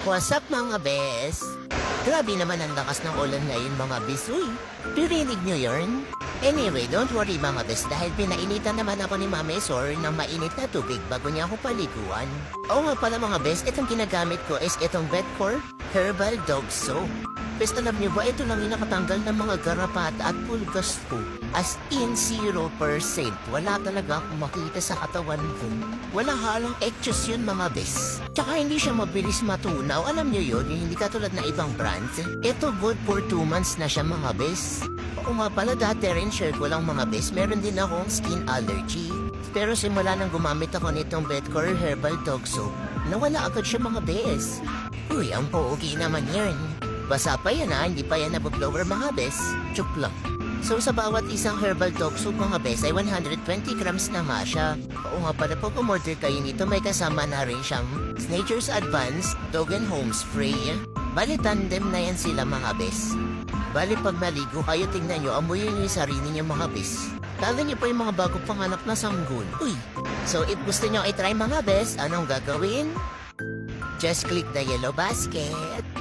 What's up mga bes? Grabe naman ang lakas ng ulan ngayon mga bes. Uy, pirinig nyo yun? Anyway, don't worry mga bes dahil pinainitan naman ako ni Mami Sor ng mainit na tubig bago niya ako paliguan. Oo nga pala mga bes, itong ginagamit ko is itong Vetcor Herbal Dog Soap. Bes, alam niyo ba, ito lang yung nakatanggal ng mga garapata at pulgas ko. As in 0%. Wala talaga akong makita sa katawan ko. Wala halang etchos yun mga bes. Tsaka hindi siya mabilis matunaw. Alam niyo yun, yung hindi katulad na ibang brands. Ito good for 2 months na siya mga bes. Oo nga pala, dati rin share ko lang mga bes. Meron din akong skin allergy. Pero simula nang gumamit ako nitong Vetcor Herbal Dog Soap, nawala agad siya mga bes. Uy, ang poogi naman yan. Basa pa yan hindi pa yan nabublower mga bes. Chuk lang. So sa bawat isang herbal dog soap mga bes ay 120 grams na nga siya. Oo nga pala pag umorder kayo nito may kasama na rin siyang Nature's Advanced Dog and Home Spray. Bali tandem na yan sila mga bes. Bali pag maligo kayo tingnan nyo amuyin nyo yung sarili nyo mga bes. Tala nyo pa yung mga bago panganak na sanggol. Uy! So if gusto nyo i-try mga bes, anong gagawin? Just click the yellow basket.